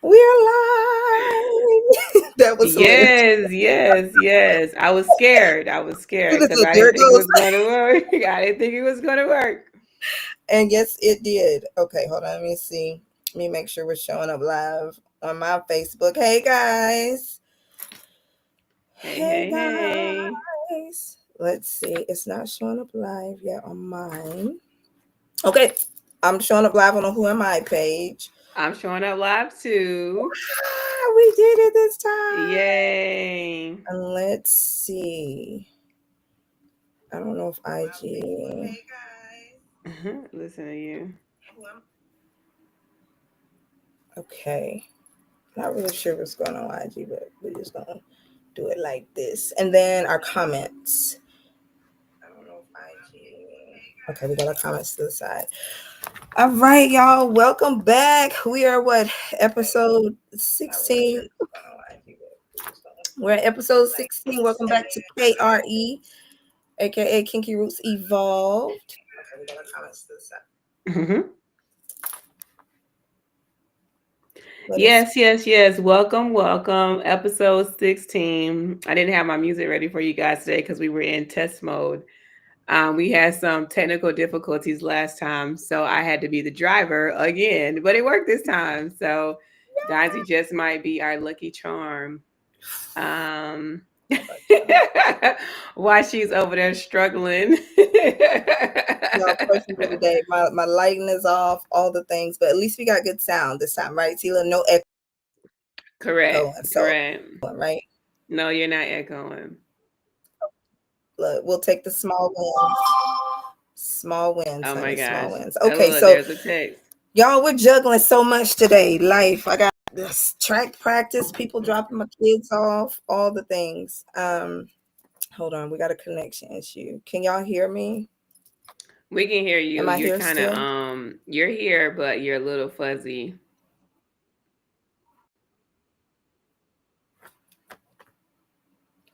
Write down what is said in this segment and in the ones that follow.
We're live. That was hilarious. Yes. I was scared. I was It scared is because a I there didn't it think it goes. was going to work. I didn't think it was going to work. And yes, it did. Okay, hold on. Let me see. Let me make sure we're showing up live on my Facebook. Hey guys. Hey Hey. guys. Let's see. It's not showing up live yet on mine. Okay. I'm showing up live on the Who Am I page. I'm showing up live too. We did it this time. Yay. And let's see. I don't know if IG. Listen to you. Okay. Not really sure what's going on IG, but we're just gonna do it like this. And then our comments. I don't know if IG. Okay, we got our comments to the side. All right, y'all. Welcome back. We are what, episode 16? We're at episode 16. Welcome back to K.R.E, aka Kinky Roots Evolved. Okay, we got our comments to the side. Yes. Welcome. Episode 16. I didn't have my music ready for you guys today because we were in test mode. We had some technical difficulties last time, so I had to be the driver again, but it worked this time. So Daisy just might be our lucky charm. Um, While she's over there struggling. Y'all, question for the day. My lighting is off, all the things, but at least we got good sound this time, right? Tila, no echoing. So, Correct. right? No, you're not echoing. Look, we'll take the small wins. Small wins, Oh my honey. Small gosh. wins. Oh, Okay, look, so there's a text. y'all, we're juggling so much today. Life. I got this track practice, people dropping my kids off, all the things. Hold on, we got a connection issue. Can y'all hear me? We can hear you. Am I You're here kind of still? you're here, but you're a little fuzzy.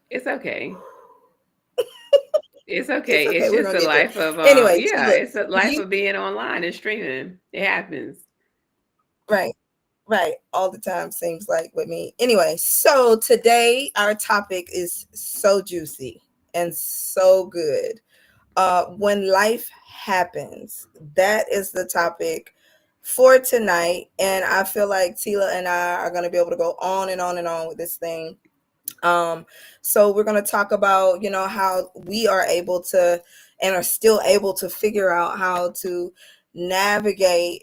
It's okay. It's It's okay. okay. It's We're just gonna a get there. life of Anyway, yeah, Tila, it's a life you of being online and streaming. It happens. right. Right. All the time seems like with me. Anyway, so today our topic is so juicy and so good. When life happens, that is the topic for tonight. And I feel like Tila and I are going to be able to go on and on and on with this thing. Um, so we're going to talk about, how we are able to and are still able to figure out how to navigate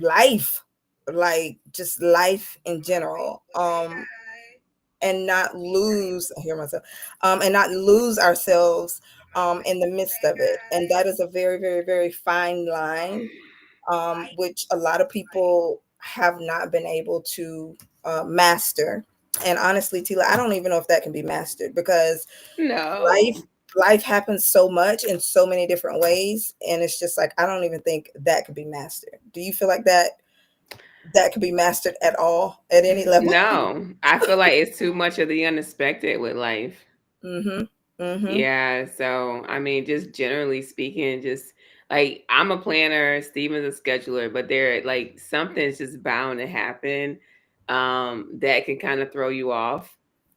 life, like just life in general, and not lose, I hear myself, and not lose ourselves in the midst of it. And that is a very, very, very fine line, which a lot of people have not been able to master. And honestly, Tila, I don't even know if that can be mastered, because life No. life happens so much in so many different ways, and it's just like I don't even think that could be mastered. Do you feel like that could be mastered at all at any level? No. I feel like it's too much of the unexpected with life. Mhm. Mhm. Yeah, so I mean, just generally speaking, just like I'm a planner, Steven's a scheduler, but there like something's just bound to happen that can kind of throw you off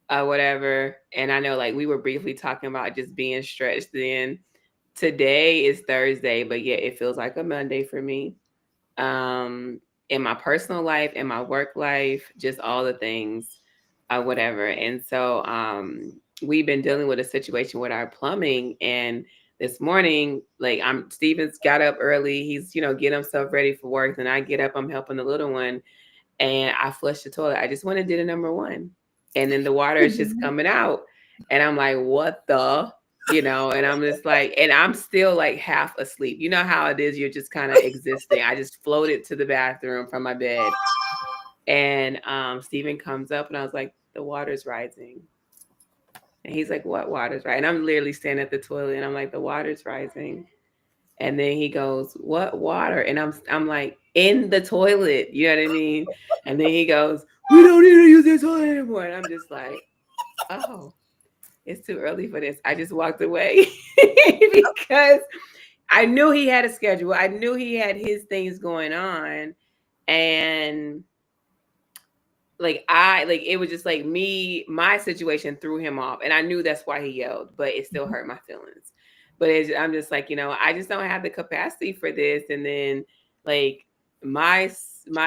whatever. And I know like we were briefly talking about just being stretched then. Today is Thursday, but yet it feels like a Monday for me. In my personal life, in my work life, just all the things, whatever. And so we've been dealing with a situation with our plumbing. And this morning, like Steven's got up early. He's, getting himself ready for work. And I get up, I'm helping the little one, and I flushed the toilet. I just went and did a number one. And then the water is just coming out. And I'm like, what the? And I'm just like, and I'm still like half asleep. You know how it is, you're just kind of existing. I just floated to the bathroom from my bed. And Steven comes up and I was like, the water's rising. And he's like, what water's rising? And I'm literally standing at the toilet and I'm like, the water's rising. And then he goes, what water? And I'm like, in the toilet. You know what I mean? And then he goes, we don't need to use this toilet anymore. And I'm just like, oh, it's too early for this. I just walked away because I knew he had a schedule. I knew he had his things going on, and like it was just like me, my situation threw him off, and I knew that's why he yelled, but it still Mhm. hurt my feelings. But I'm just like, I just don't have the capacity for this. And then like my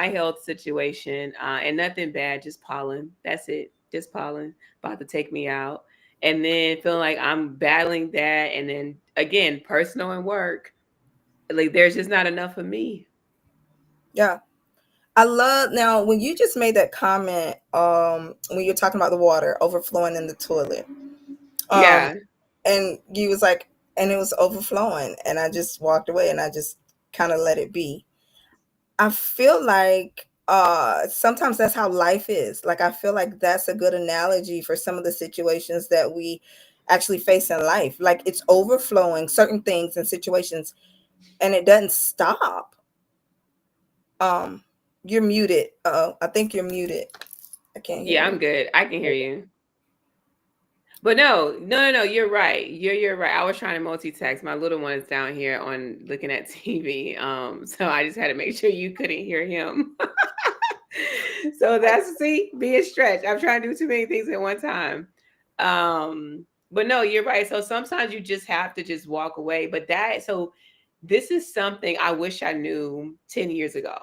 health situation, and nothing bad, just pollen. That's it, just pollen about to take me out. And then feeling like I'm battling that, and then again, personal and work, like there's just not enough of me. Yeah. I love now when you just made that comment, when you're talking about the water overflowing in the toilet. Um, Yeah. and you was like, and it was overflowing, and I just walked away and I just kind of let it be. I feel like sometimes that's how life is. Like I feel like that's a good analogy for some of the situations that we actually face in life. Like it's overflowing certain things and situations and it doesn't stop. Um you're muted. I think you're muted. I can't hear Yeah, I'm you. good. I can hear you. But no, no, no, no. You're right. You're right. I was trying to multitask. My little one is down here on looking at TV. So I just had to make sure you couldn't hear him. So that's see, be a stretch. I'm trying to do too many things at one time. But no, you're right. So sometimes you just have to just walk away. But this is something I wish I knew 10 years ago.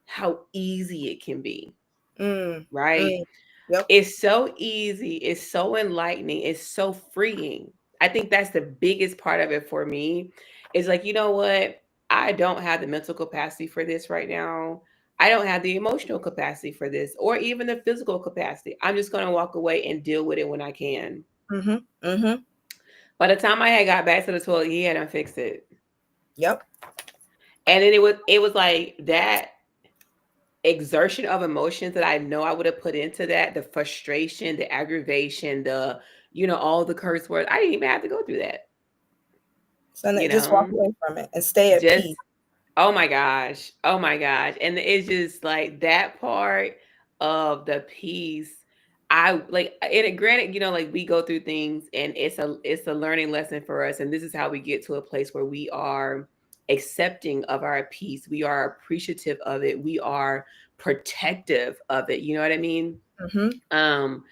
How easy it can be, Mm, right? mm, yep. It's so easy. It's so enlightening. It's so freeing. I think that's the biggest part of it for me. Is like, you know what? I don't have the mental capacity for this right now. I don't have the emotional capacity for this or even the physical capacity. I'm just going to walk away and deal with it when I can. Mhm. Mhm. By the time I had got back to the toilet, he had unfixed it. Yep. And then it was like that exertion of emotions that I know I would have put into that, the frustration, the aggravation, all the curse words. I didn't even have to go through that, So you just walk know? away from it and stay at Just peace. oh my gosh. Oh my gosh. And it's just like that part of the piece. I like and granted, like we go through things and it's a learning lesson for us. And this is how we get to a place where we are accepting of our peace. We are appreciative of it. We are protective of it. You know what I mean? Mhm. Um,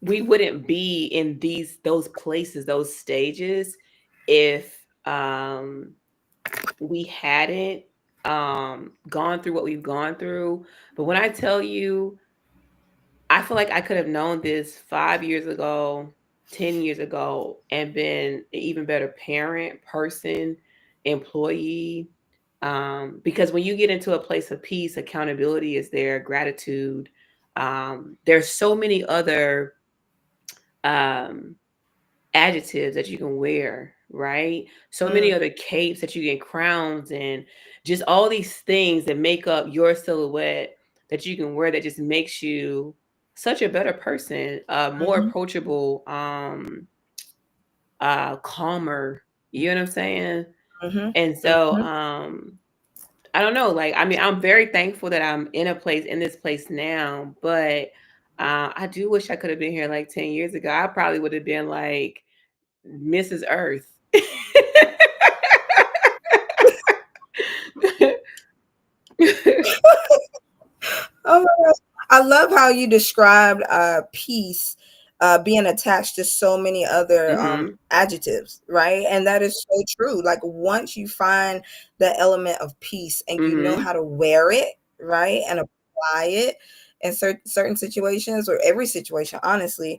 we wouldn't be in those places, those stages, if we hadn't gone through what we've gone through. But when I tell you, I feel like I could have known this 5 years ago, 10 years ago, and been an even better parent, person, employee. Because when you get into a place of peace, accountability is there, gratitude. There's so many other um, adjectives that you can wear, right? So many Mm, other capes that you get, crowns, and just all these things that make up your silhouette that you can wear that just makes you such a better person, more mhm. approachable, calmer. You know what I'm saying? Mhm. And so, Mhm. I don't know. Like, I mean, I'm very thankful that I'm in this place now, but I do wish I could have been here like 10 years ago. I probably would have been like Mrs. Earth. Oh my gosh. I love how you described peace being attached to so many other Mhm. adjectives, right? And that is so true. Like once you find the element of peace and you know Mhm. how to wear it, right, and apply it in certain situations or every situation, honestly,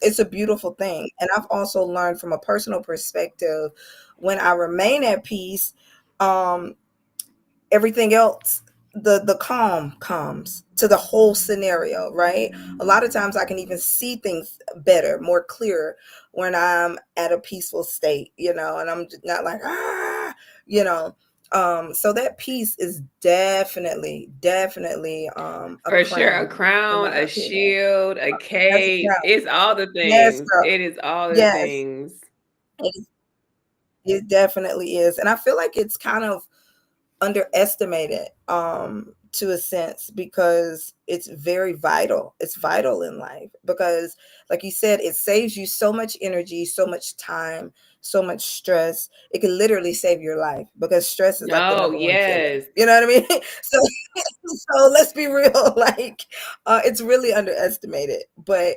it's a beautiful thing. And I've also learned from a personal perspective when I remain at peace. Um, Everything else, the calm comes to the whole scenario, right? A lot of times I can even see things better, more clear when I'm at a peaceful state, and I'm just not like you know so that peace is definitely a For sure, a crown, in crown, my a opinion. shield, a That's a cape. crown. It's all the Yes, things. girl. It is all the Yes, things. it, it definitely is. And I feel like it's kind of underestimated to a sense because it's very vital. It's vital in life because like you said, it saves you so much energy, so much time, so much stress, it can literally save your life, because stress is like the No, number one killer. yes. You know what I mean? So so let's be real, like it's really underestimated. But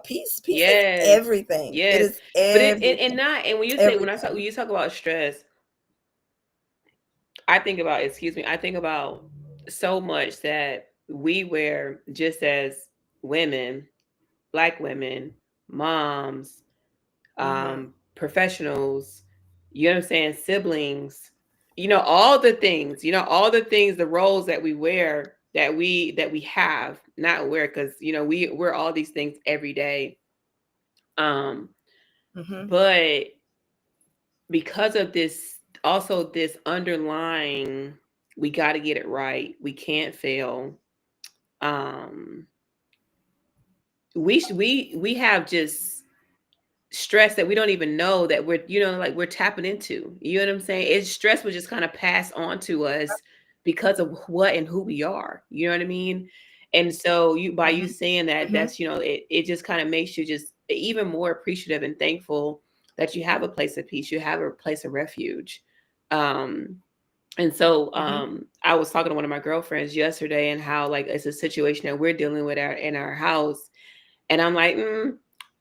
peace is Yes. everything. It Yes. is But and everything. not, and when you say, when Everything. you talk about stress, I think about, excuse me, I think about so much that we wear just as women, black women, moms, Hmm. professionals, you know what I'm saying, siblings, all the things, all the things, the roles that we wear, that we have, not wear, because we're all these things every day. Um, Hmm. but because of this, also this underlying, we got to get it right. We can't fail. Um, we have just stress that we don't even know that we're, like we're tapping into. You know what I'm saying? It's stress was just kind of passed on to us because of what and who we are. You know what I mean? And so by you Hmm. saying that, Hmm. that's, it just kind of makes you just even more appreciative and thankful that you have a place of peace, you have a place of refuge. Um, and so Hmm. I was talking to one of my girlfriends yesterday, and how like it's a situation that we're dealing with in our house, and I'm like,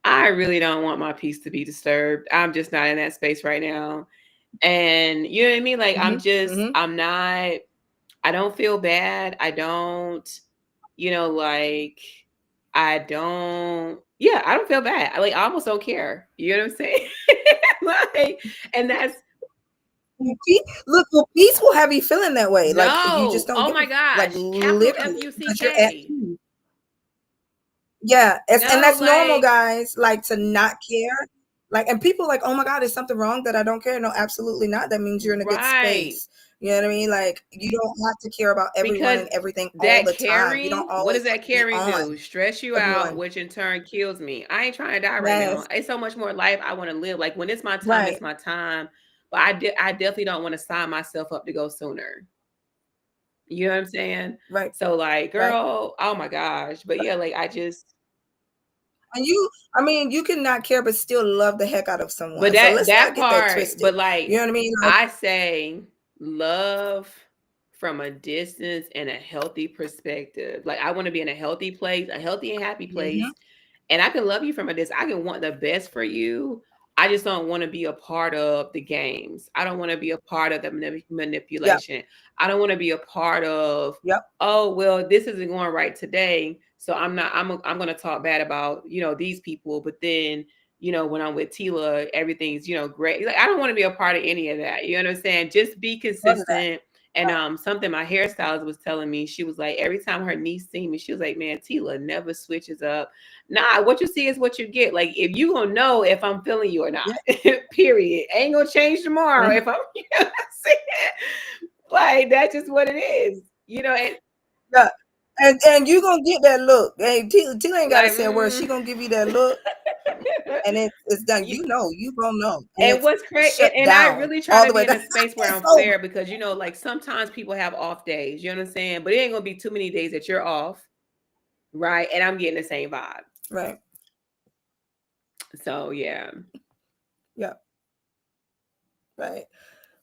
I really don't want my peace to be disturbed. I'm just not in that space right now. And you know what I mean? Like Hmm. Hmm. I'm not, I don't feel bad. I don't, like I don't feel bad. Like I almost don't care. You know what I'm saying? Like, and that's Look, well, peace will have you feeling that way. Like you just no. don't Oh give my like gosh. Capital F literally, U C because you're at K. peace. Yeah, and No, that's normal, like, guys. Like to not care. Like, and people like, oh my God, is something wrong that I don't care? No, absolutely not. That means you're in a good right. space. You know what I mean? Like, you don't have to care about everyone Because and everything all that the time. You don't caring, what always does have that to be caring on do? Stress you out, everyone. which in turn kills me. I ain't trying to die right now. Yes, It's so much more life I want to live. Like when it's my time, right, it's my time. But I definitely don't want to sign myself up to go sooner. You know what I'm saying? right, So like, right. girl, oh my gosh. But yeah, like I just, And I mean, you can not care but still love the heck out of but someone. So that let's not that get that part, twisted. but You like know what I mean? Like, I say love from a distance and a healthy perspective. Like I want to be in a healthy place, a healthy and happy hmm. place. And I can love you from a distance. I can want the best for you. I just don't want to be a part of the games. I don't want to be a part of the Yep, manipulation. I don't want to be a part of, yep, oh, well, this isn't going right today. So I'm not, I'm going to talk bad about, these people. But then, when I'm with Tila, everything's, great. Like, I don't want to be a part of any of that. You know what I'm saying? Just be none of that. consistent. And Right. something my hairstylist was telling me, she was like, every time her niece see me, she was like, man, Tila never switches up. Nah, what you see is what you get. Like if you gonna know if I'm feeling you or not. Yeah. Period. Ain't gonna change tomorrow Mhm. if I'm you know what I'm saying? Like that's just what it is. And Yeah. And you gonna get that look. Hey, Tina ain't gotta like say a word. She gonna give you that look, and it's done. you, You know, you gonna know, and and it's what's crazy, shut and I down really try all to the be way in down. a space where It's I'm over. fair because like sometimes people have off days, you know what I'm saying? But it ain't gonna be too many days that you're off, right? And I'm getting the same vibe. Right. So yeah. Yeah. Right.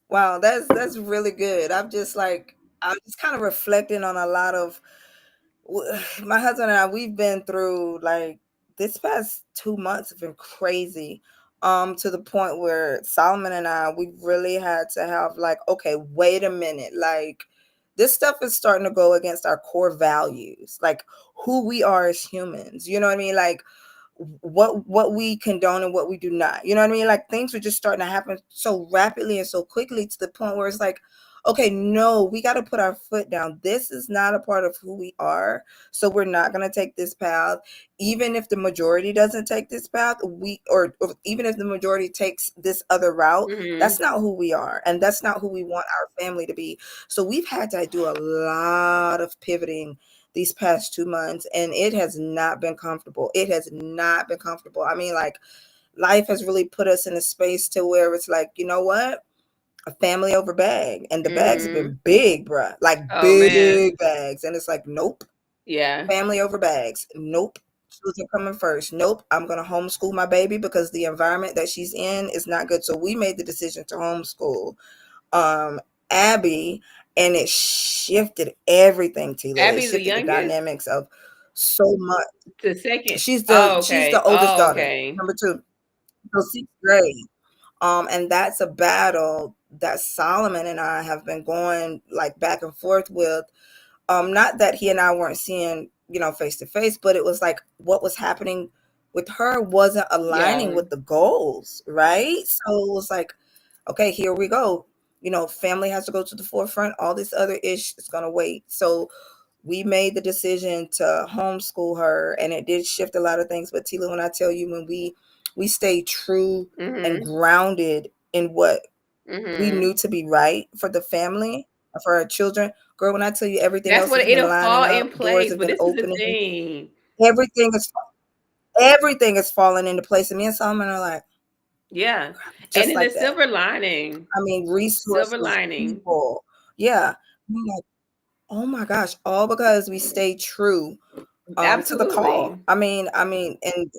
Wow. That's really good. I'm just kind of reflecting on a lot of my husband and I, we've been through like this past 2 months have been crazy. To the point where Solomon and I, we really had to have like, okay, wait a minute, like this stuff is starting to go against our core values, like who we are as humans. You know what I mean? Like what we condone and what we do not. You know what I mean? Like things were just starting to happen so rapidly and so quickly to the point where it's like, okay, no, we got to put our foot down. This is not a part of who we are. So we're not going to take this path. Even if the majority doesn't take this path, or even if the majority takes this other route, Hmm. that's not who we are. And that's not who we want our family to be. So we've had to do a lot of pivoting these past 2 months, and it has not been comfortable. It has not been comfortable. I mean, like life has really put us in a space to where it's like, you know what? A family over bag. And the bags have Hmm. been big, bruh. Like Oh man. big bags. And it's like, nope. Yeah. Family over bags. Nope. Children coming first. Nope, I'm gonna homeschool my baby because the environment that she's in is not good. So we made the decision to homeschool um Abby, and it shifted everything, Tila. It Abby's the shifted the youngest? dynamics of so much. The second? She's the Okay. oldest Oh, daughter, okay. number two. So sixth grade. And that's a battle that Solomon and I have been going like back and forth with. Not that he and I weren't seeing, face to face, but it was like what was happening with her wasn't aligning Yeah. with the goals, right? So it was like, okay, here we go. Family has to go to the forefront. All this other ish is gonna wait. So we made the decision to homeschool her, and it did shift a lot of things. But Tila, when I tell you, when we stayed true and Mhm. grounded in what we Mhm. knew to be right for the family, for our children, girl, when I tell you everything That's else what has been it'll lining fall in up, doors place, have but been this is the opening, thing. everything is everything is falling into place. And me and Solomon are like, Yeah. And just then the like that. silver lining. I mean, Silver resources, lining. people. Yeah. I'm like, oh my gosh, all because we stayed true to the call. Absolutely. And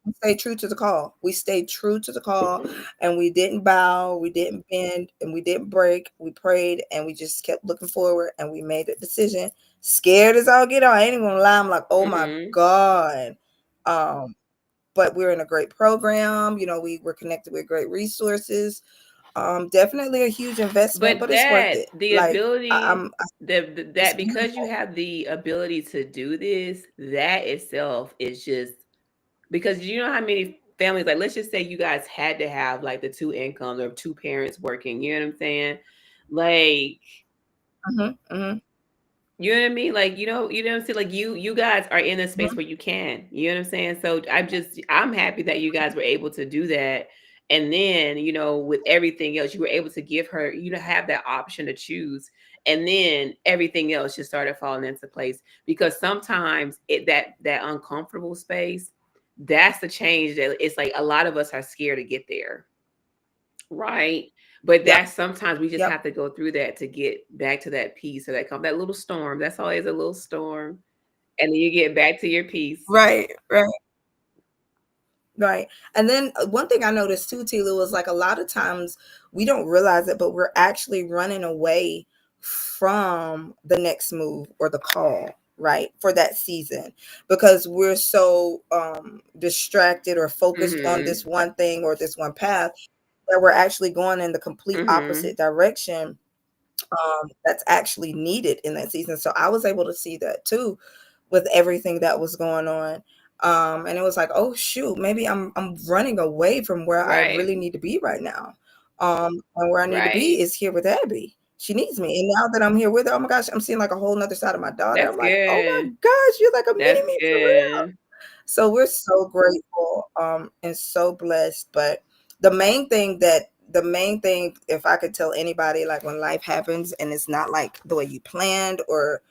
we stayed true to the call. We stayed true to the call, and we didn't bow, we didn't bend, and we didn't break. We prayed, and we just kept looking forward, and we made a decision. Scared as all get on. I ain't even gonna lie. I'm like, oh my Mhm. God. Um, but we're in a great program. We were connected with great resources. Definitely a huge investment, But but it's worth that it. the Like ability it's that because you beautiful. have the ability to do this, that itself is just because you know how many families, like let's just say you guys had to have like the two incomes or two parents working, you know what I'm saying? Like, Hmm. Hmm. you know what I mean? Like, you know what I'm saying? Like you guys are in a space Hmm. where you can. You know what I'm saying? So I'm happy that you guys were able to do that. And then, with everything else, you were able to give her, have that option to choose. And then everything else just started falling into place. Because sometimes that uncomfortable space, that's the change that it's like a lot of us are scared to get there. Right. But Yep. that's sometimes we just Yep. have to go through that to get back to that peace or that little storm. That's always a little storm. And then you get back to your peace. Right. Right. Right. And then one thing I noticed too, Tila, was like a lot of times we don't realize it, but we're actually running away from the next move or the call, right? For that season because we're so distracted or focused on Mhm. this one thing or this one path that we're actually going in the complete Mhm. opposite direction that's actually needed in that season. So I was able to see that too with everything that was going on. And it was like, oh shoot, maybe I'm running away from where I Right. really need to be right now. And where I need to be Right. is here with Abby. She needs me. And now that I'm here with her, oh my gosh, I'm seeing like a whole nother side of my daughter. That's I'm like, oh good. my gosh, you're like a mini That's me for real. good. So we're so grateful and so blessed. But the main thing, if I could tell anybody, like when life happens and it's not like the way you planned or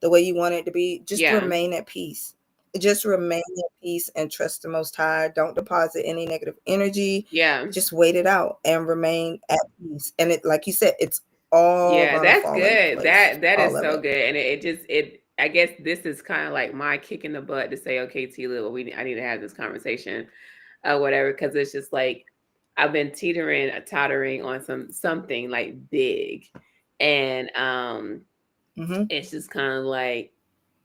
the way you want it to be, just Yeah. remain at peace. Just remain at peace and trust the Most High. Don't deposit any negative energy. Yeah. Just wait it out and remain at peace. And it, like you said, it's all Yeah, gonna that's fall into good. place. That All is of so it. good. And it just I guess this is kind of like my kick in the butt to say, okay, T Lil, I need to have this conversation whatever, because it's just like I've been tottering on something like big, and Mm-hmm. it's just kind of like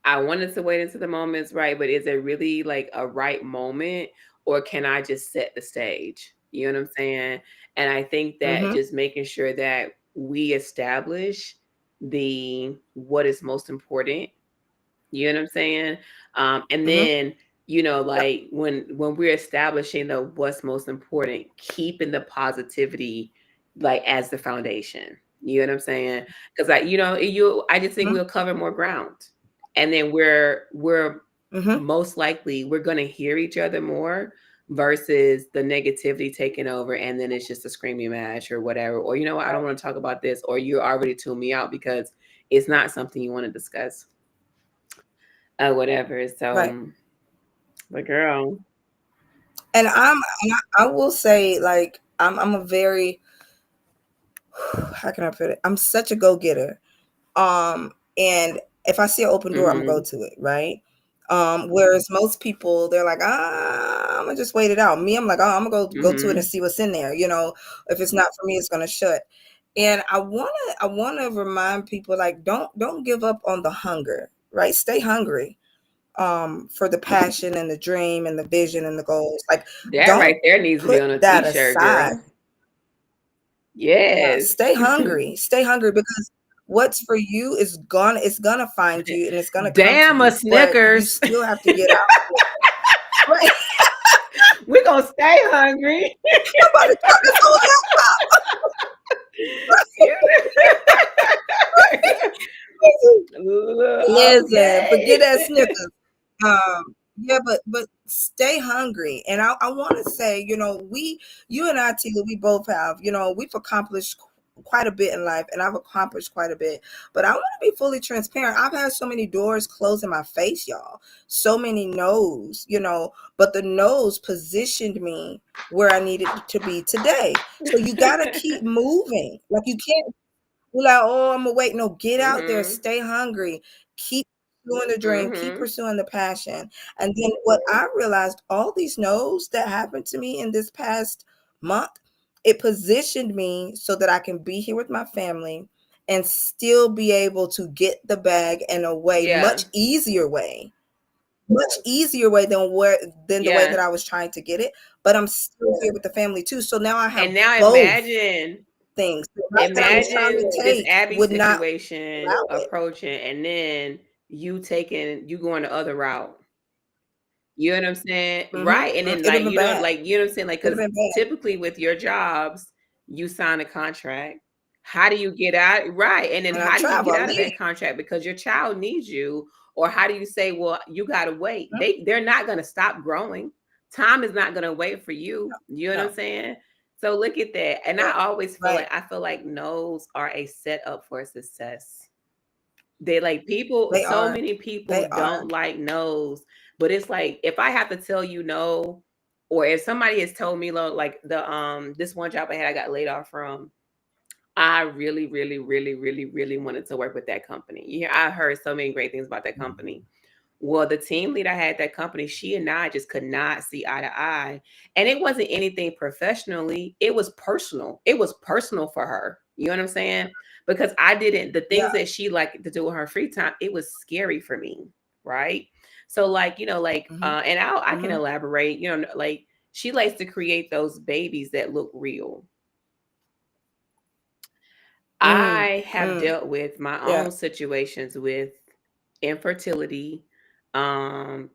I wanted to wait until the moment's right, but is it really like a right moment, or can I just set the stage? You know what I'm saying? And I think that Mm-hmm. just making sure that we establish the what is most important, you know what I'm saying? And Mm-hmm. then, Yep. like when we're establishing the what's most important, keeping the positivity like as the foundation. You know what I'm saying? Because I just think Mm-hmm. we'll cover more ground. And then we're Mm-hmm. most likely we're gonna hear each other more versus the negativity taking over, and then it's just a screaming match or whatever. Or you know what, I don't want to talk about this, or you already tuned me out because it's not something you want to discuss whatever. So, Right. but girl, And I will say, like, I'm a very, how can I put it? I'm such a go getter. And if I see an open door, I'm gonna go mm-hmm, to it, right? Whereas most people, they're like, I'm gonna just wait it out. Me, I'm like, oh, I'm gonna go to it and Mm-hmm. see what's in there. If it's not for me, it's gonna shut. And I wanna remind people, like, don't give up on the hunger, right? Stay hungry, for the passion and the dream and the vision and the goals. Like, That don't right there needs to be put on a that t-shirt, aside. girl. Yeah, Yes. stay hungry. Stay hungry, because what's for you it's gonna find you, and it's gonna come to Damn a you. But you Snickers. still have to get out there. Right. We're gonna stay hungry. I'm about to turn this whole laptop. You Listen, know? listen, forget Okay. that Snickers. Yeah, but stay hungry. And I want to say, you and I, Tia, we both have, we've accomplished quite a bit in life, and I've accomplished quite a bit. But I want to be fully transparent. I've had so many doors closed in my face, y'all. So many no's, but the no's positioned me where I needed to be today. So you gotta keep moving. Like, you can't be like, oh, I'm gonna wait. No, get out there, Mhm. stay hungry, keep pursuing the dream, keep Mhm. pursuing the passion. And then what I realized, all these no's that happened to me in this past month, it positioned me so that I can be here with my family and still be able to get the bag in a way, Yeah. much easier way than the way Yeah. that I was trying to get it. But I'm still here with the family too. So now I have And now both imagine things. The route that I was trying to imagine this take Abby would not situation allow it. approaching and then you going the other route. You know what I'm saying? Right. And then It'd have like been you don't bad. like you know what I'm saying? Like It'd because have been bad. typically with your jobs, you sign a contract. How do you get out? Right. And then And I how do you travel, get I out of leave. that contract? Because your child needs you. Or how do you say, well, you gotta wait? No, They're not gonna stop growing. Time is not gonna wait for you. You know what no, I'm saying? So look at that. And right, right. I feel like no's are a setup for success. They like people, They so are. many people They are. don't like no's, but it's like if I have to tell you no, or if somebody has told me like the this one job I had I got laid off from, I really, really, really, really, really wanted to work with that company. Yeah, I heard so many great things about that company. Well, the team lead I had at that company, she and I just could not see eye to eye. And it wasn't anything professionally, it was personal. It was personal for her. You know what I'm saying? Because I didn't, the Yeah. things that she liked to do in her free time, it was scary for me. Right. So, like, Mm-hmm. and I can Mm-hmm. elaborate, like she likes to create those babies that look real. Mm. I have Mm. dealt with my Yeah. own situations with infertility, and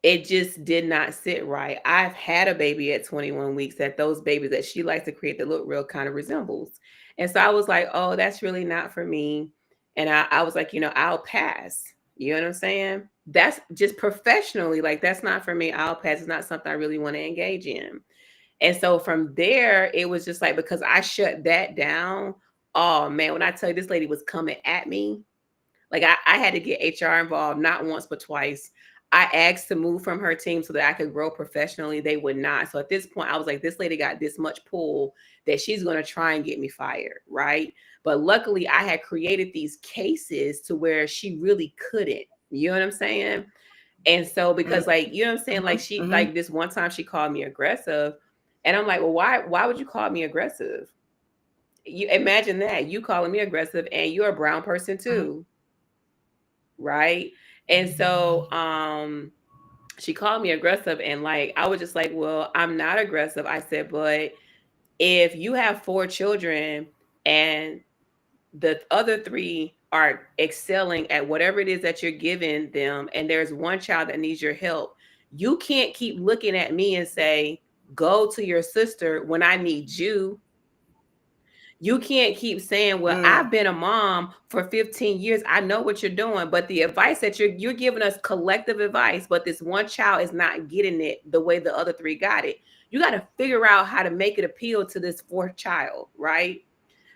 it just did not sit right. I've had a baby at 21 weeks that those babies that she likes to create that look real kind of resembles. And so I was like, oh, that's really not for me. And I was like, I'll pass. You know what I'm saying? That's just professionally, like, that's not for me. I'll pass. It's not something I really want to engage in. And so from there, it was just like because I shut that down. Oh man, when I tell you this lady was coming at me, like I had to get HR involved not once but twice. I asked to move from her team so that I could grow professionally. They would not. So at this point, I was like, this lady got this much pull that she's going to try and get me fired. Right. But luckily, I had created these cases to where she really couldn't. You know what I'm saying? And so Mm. because like, you know what I'm saying? Like she Mm-hmm. like this one time she called me aggressive. And I'm like, well, why would you call me aggressive? You imagine that you calling me aggressive and you're a brown person Mm-hmm. too, right? And so she called me aggressive and like I was just like, well, I'm not aggressive. I said, but if you have 4 children and the other 3 are excelling at whatever it is that you're giving them and there's one child that needs your help, you can't keep looking at me and say, go to your sister when I need you. You can't keep saying, well, Mm. I've been a mom for 15 years. I know what you're doing, but the advice that you're giving us collective advice, but this one child is not getting it the way the other 3 got it. You got to figure out how to make it appeal to this 4th child, right?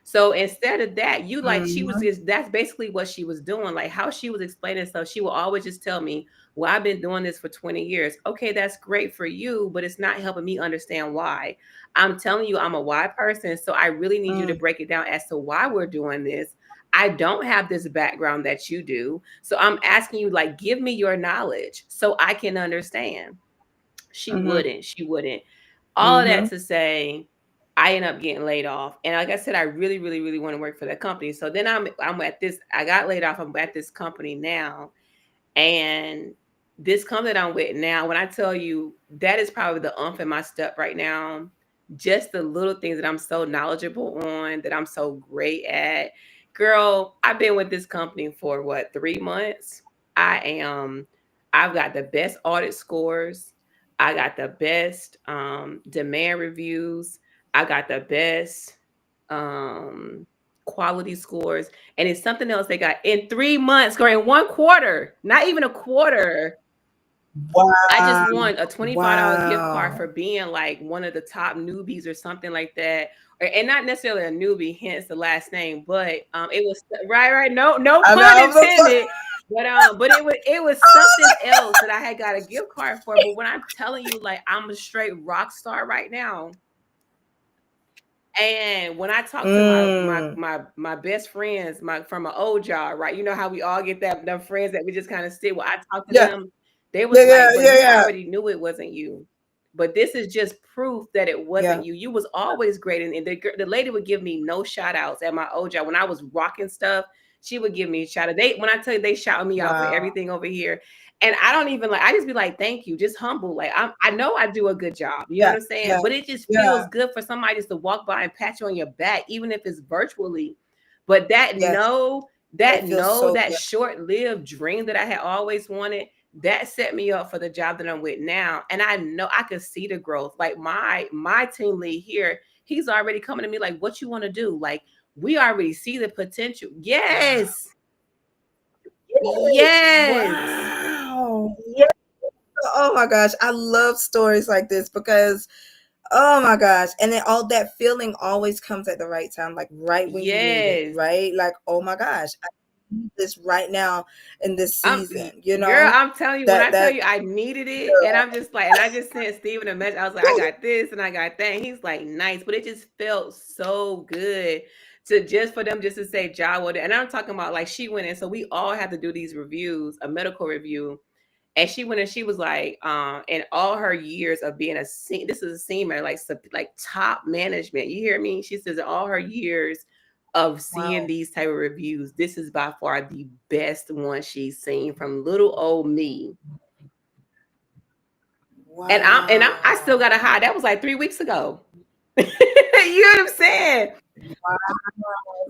So instead of that, you like she was Mm-hmm. just that's basically what she was doing. Like how she was explaining stuff, she will always just tell me, well, I've been doing this for 20 years. Okay, that's great for you, but it's not helping me understand why. I'm telling you, I'm a why person. So I really need you to Mm. break it down as to why we're doing this. I don't have this background that you do. So I'm asking you, like, give me your knowledge so I can understand. She Mm-hmm. wouldn't. She wouldn't. All of Mm-hmm. that to say, I end up getting laid off. And like I said, I really, really, really want to work for that company. So then I'm at this, I got laid off. I'm at this company now. And this company that I'm with now, when I tell you that is probably the umph in my step right now, just the little things that I'm so knowledgeable on, that I'm so great at. Girl, I've been with this company for what, 3 months? I am, I've got the best audit scores. I got the best demand reviews. I got the best um quality scores, and it's something else they got in 3 months, or in 1 quarter, not even a quarter. I just Wow. won a $25 gift card Wow. for being like one of the top newbies or something like that. And not necessarily a newbie, hence the last name, but it was right, right. No, no I know. pun I'm so sorry. intended. But it was something else that I had got a gift card for. But when I'm telling you, like, I'm a straight rock star right now. And when I talk to Mm. my best friends, my from my old job, right? You know how we all get that them friends that we just kind of sit. Well, I talk to Yeah. them, they Yeah. was Yeah. like, "But Yeah. we Yeah. already knew it wasn't you. But this is just proof that it Yeah. wasn't you. You was always great." And the lady would give me no shout outs at my old job when I was rocking stuff. She would give me a shout out. They when I tell you they shout me out for Wow. everything over here. And I don't even like, I just be like, thank you, just humble. Like, I know I do a good job. You know Yeah. what I'm saying? Yeah. But it just feels Yeah. good for somebody just to walk by and pat you on your back, even if it's virtually. But that Yes. no, It feels so that good. short-lived dream that I had always wanted, that set me up for the job that I'm with now. And I know I could see the growth. Like my team lead here, he's already coming to me like, what you want to do? Like, we already see the potential. Wow. Yes. Yes. Yes. Wow. Yes. Oh my gosh. I love stories like this because, oh my gosh. And then all that feeling always comes at the right time, like right when you need it, Yes. right? Like, oh my gosh, I need this right now in this I'm season, girl, I'm telling you, when I tell That you I needed it, and girl. I'm just like, and I just sent Steven a message. I was like, I got this and I got that. And he's like, nice, but it just felt so good to just for them just to say job well done. And I'm talking about, like, she went in, so we all had to do these reviews, a medical review. And she went and she was like, in all her years of being this is a senior, like top management. You hear me? She says in all her years of seeing Wow. these type of reviews, this is by far the best one she's seen from little old me. I still Wow. got a high. That was like 3 weeks ago. You know what I'm saying?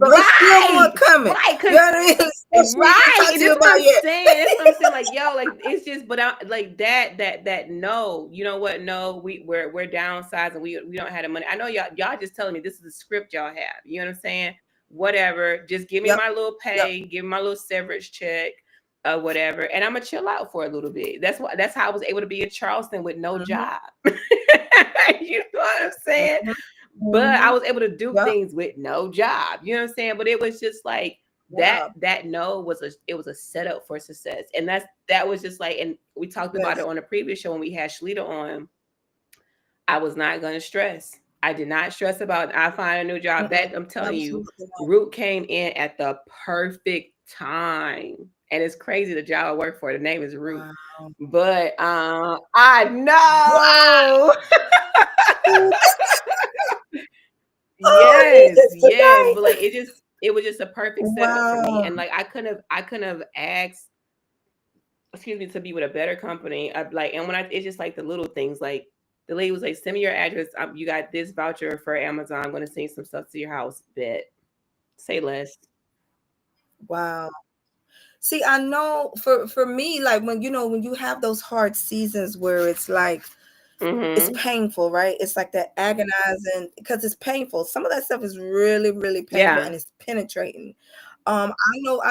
So it's still more Right. coming. Right. You Cause know what I mean? So she ain't right. talked And to you that's what about I'm yet. saying. That's what I'm saying. Like, yo, like, it's just, but I like that no, you know what? No, we're downsizing. We don't have the money. I know y'all just telling me this is the script y'all have. You know what I'm saying? Whatever. Just give me Yep. my little Yep. pay, give me my little severance check, whatever. And I'm gonna chill out for a little bit. That's how I was able to be in Charleston with no Mm-hmm. job. You know what I'm saying? Mm-hmm. But I Mm-hmm. was able to do Yep. things with no job. You know what I'm saying? But it was just like Yeah. that no was a setup for success. And that was just like, and we talked about it Yes. on a previous show when we had Shalita on. I was not gonna stress. I did not stress about I find a new job. That Mm-mm. I'm telling you, Absolutely not. Root came in at the perfect time. And it's crazy the job I work for. The name is Root. Wow. But I know. Wow. Oh, I need Yes, this yes, but like tonight. it was just a perfect setup for me, Wow. and like I couldn't have asked, excuse me, to be with a better company. I like, and when I it's just like the little things, like the lady was like, send me your address. You got this voucher for Amazon. I'm gonna send some stuff to your house. Bet, say less. Wow. See, I know for me, like when when you have those hard seasons where it's like it's Mm-hmm. painful, right? It's like that agonizing because it's painful. Some of that stuff is really, really painful Yeah, and it's penetrating. I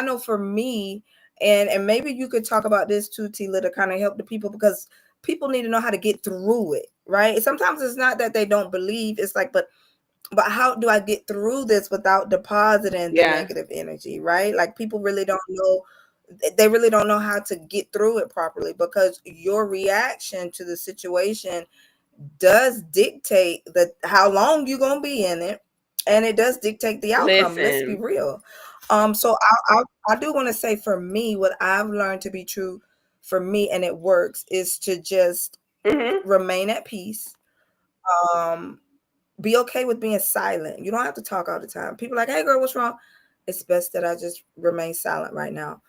know for me, and maybe you could talk about this too, Tila, to kind of help the people because people need to know how to get through it, right? Sometimes it's not that they don't believe, it's like, but how do I get through this without depositing the yeah, negative energy, right? Like people really don't know, they really don't know how to get through it properly because your reaction to the situation does dictate how long you're gonna be in it, and it does dictate the outcome. Let's be listen. real. So I do want to say for me, what I've learned to be true for me, and it works, is to just Mhm. remain at peace. Um, be okay with being silent. You don't have to talk all the time. People are like, hey girl, what's wrong? It's best that I just remain silent right now.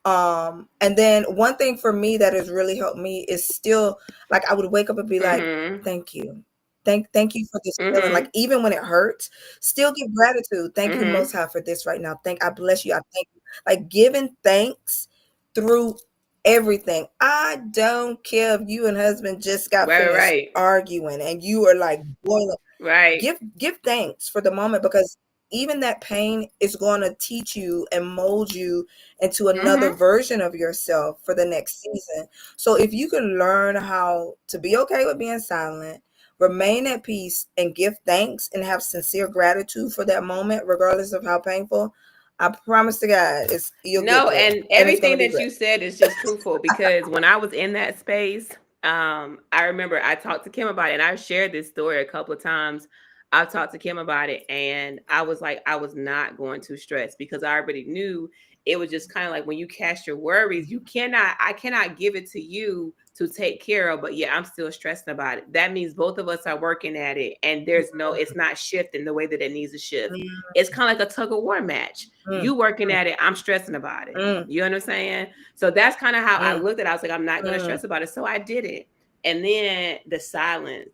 And then one thing for me that has really helped me is still, like, I would wake up and be like, Mhm. thank you. Thank you for this feeling. Like, Mhm. even when it hurts, still give gratitude. Thank you, Most Mhm. High, for this right now. I bless you. I thank you. Like, giving thanks through everything. I don't care if you and husband just got Right, finished right. arguing and you are like boiling. Right. Give thanks for the moment, because even that pain is going to teach you and mold you into another Mhm. version of yourself for the next season. So if you can learn how to be okay with being silent, remain at peace, and give thanks and have sincere gratitude for that moment, regardless of how painful, I promise to God, you'll get No, through and and it's going to everything be that great. you said is just truthful because when I was in that space, I remember I talked to Kim about it and I've shared this story a couple of times. I've talked to Kim about it and I was like, I was not going to stress because I already knew it was just kind of like when you cast your worries, I cannot give it to you to take care of, but yeah, I'm still stressing about it. That means both of us are working at it and it's not shifting the way that it needs to shift. Mm, It's kind of like a tug of war match. mm, You working at it, I'm stressing about it. mm, You understand? So that's kind of how I mm, looked at it. I was like, I'm not going to mm. stress about it. So I did it. And then the silence.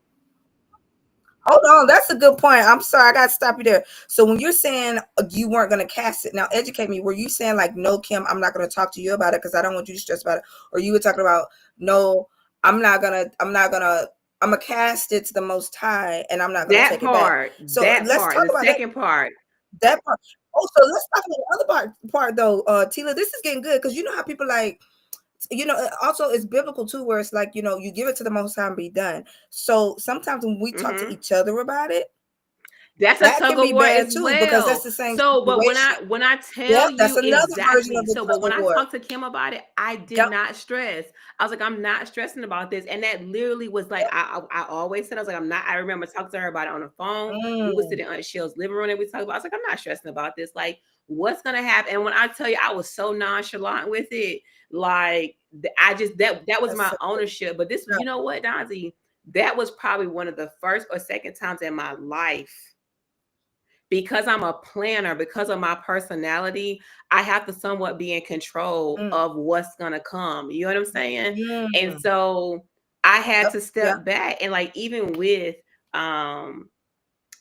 Hold on, that's a good point. I'm sorry, I got to stop you there. So when you're saying you weren't going to cast it, now educate me. Were you saying like, no, Kim, I'm not going to talk to you about it because I don't want you to stress about it, or you were talking about, no, I'm gonna cast it to the Most High, and I'm not gonna take it back. So let's talk The about that second part. part. Oh, so let's talk about the other part though, Tila. This is getting good because you know how people like, also it's biblical too, where it's like, you give it to the Most High and be done. So sometimes when we talk to Mhm. each other about it, That's a that tug can of be war bad as too, because that's well. the same So, but situation. when I tell Yep, that's you another version of exactly, the so but tug when of I war. talked to Kim about it, I did Yep, not stress. I was like, I'm not stressing about this, and that literally was like yep. I always said I was like, I'm not. I remember talking to her about it on the phone. We would sit Mm, in Aunt Shell's living room and we talked about. I was like, I'm not stressing about this. Like, what's gonna happen? And when I tell you, I was so nonchalant with it. Like, I just that was that's my so good. ownership. But this, Yep. you know what, Donzie, that was probably one of the first or second times in my life because I'm a planner, because of my personality, I have to somewhat be in control Mm, of what's gonna come. You know what I'm saying? And mm. so I had Yep, to yeah. step back and like even um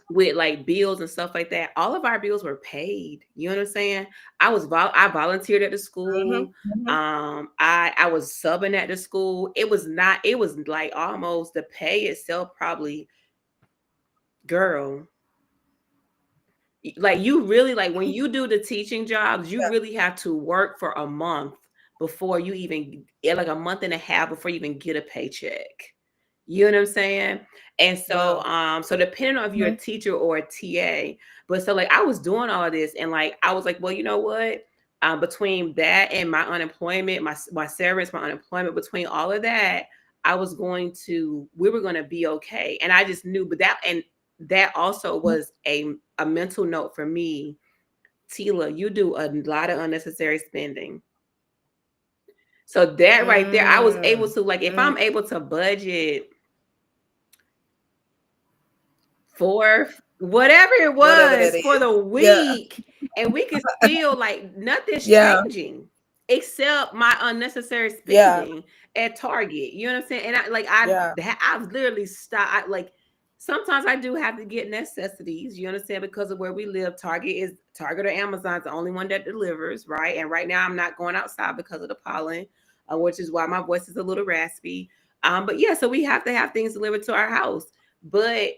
with like bills and stuff like that, all of our bills were paid. You know what I'm saying? I volunteered at the Mm-hmm, school. mm-hmm. I was subbing at the school. It was like almost the pay itself probably, girl, like you really like when you do the teaching jobs, you Yeah. really have to work for a month before you even yeah, like a month and a half before you even get a paycheck. You know what I'm saying? And so Wow. so depending on if you're a Mm-hmm, teacher or a TA, but so like I was doing all of this and like I was like, well, you know what? Between that and my unemployment, my severance, my unemployment, between all of that, we were going to be okay. And I just knew, but that also was a mental note for me. Tila, you do a lot of unnecessary spending. So that right there, I was able mm, to like if mm. I'm able to budget for whatever it Whatever that was for is. the Yeah, week, and we could still like nothing's yeah, changing except my unnecessary yeah, spending at Target. You know what I'm saying? And yeah. I've literally stopped. Like sometimes I do have to get necessities. You understand? Because of where we live, Target or Amazon's the only one that delivers, right? And right now I'm not going outside because of the pollen, which is why my voice is a little raspy. But yeah, so we have to have things delivered to our house, but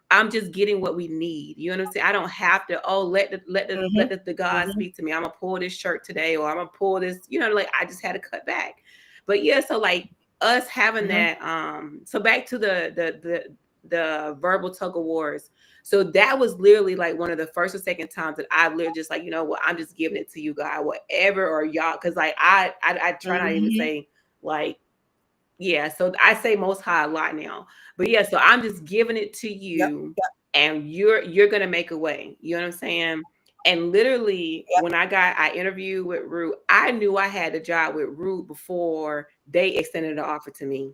I'm just getting what we need. You know what I'm saying? I don't have to, Mm-hmm, the God mm-hmm, speak to me. I'm gonna pull this shirt today or I'm gonna pull this, like I just had to cut back. But yeah, so like us having mm-hmm, that, so back to the verbal tug of wars. So that was literally like one of the first or second times that I literally just like, you know what, I'm just giving it to you, God, whatever, or y'all, because like I try not even mm-hmm. say like yeah, so I say most high a lot now. But yeah, so I'm just giving it to Yep, you yep. and you're gonna make a way. You know what I'm saying? And literally, Yep. when I interviewed with Root, I knew I had the job with Root before they extended the offer to me.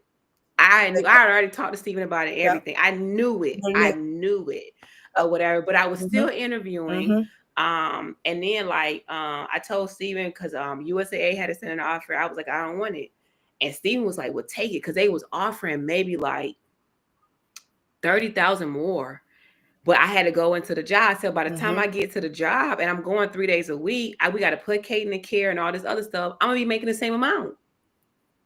I knew I had already talked to Steven about it, Yep. everything. I knew it. They I knew. knew it, or whatever. But I was Mm-hmm. still interviewing. Mm-hmm. And then like I told Steven because USAA had to send an offer. I was like, I don't want it. And Steven was like, well, take it because they was offering maybe like 30,000 more. But I had to go into the job. So by the time Mm-hmm. I get to the job and I'm going 3 days a week, we got to put Kate in care and all this other stuff. I'm gonna be making the same amount.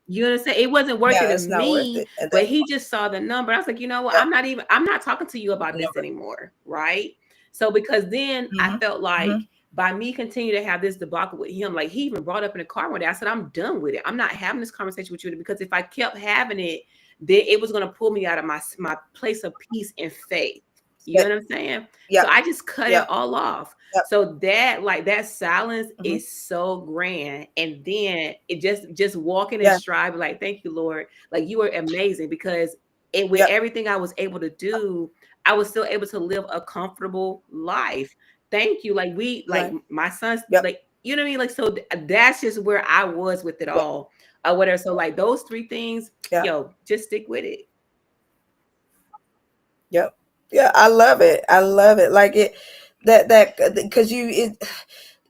You understand? It wasn't worth it Yeah, to it's not worth me, it at but that he point. just saw the number. I was like, you know what? Yep. I'm not talking to you about this Number. anymore. Right. So because then I Mm-hmm. felt Mm-hmm. like by me continue to have this debacle with him, like he even brought up in the car one day, I said, I'm done with it. I'm not having this conversation with you because if I kept having it, then it was going to pull me out of my place of peace and faith. You know what I'm saying? So Yep. I just cut it Yep. all off. Yep. So that like that silence Mm-hmm. is so grand. And then it just walking in Yeah. stride, like, thank you, Lord. Like you were amazing because it with Yep. everything I was able to do, I was still able to live a comfortable life. Thank you. Like like Like. my sons, Yep. like you know what I mean? Like so that's just where I was with it Yep. all. Or whatever. So like those three things, Yep. yo, just stick with it. Yep. Yeah, I love it. I love it. Like it that because you it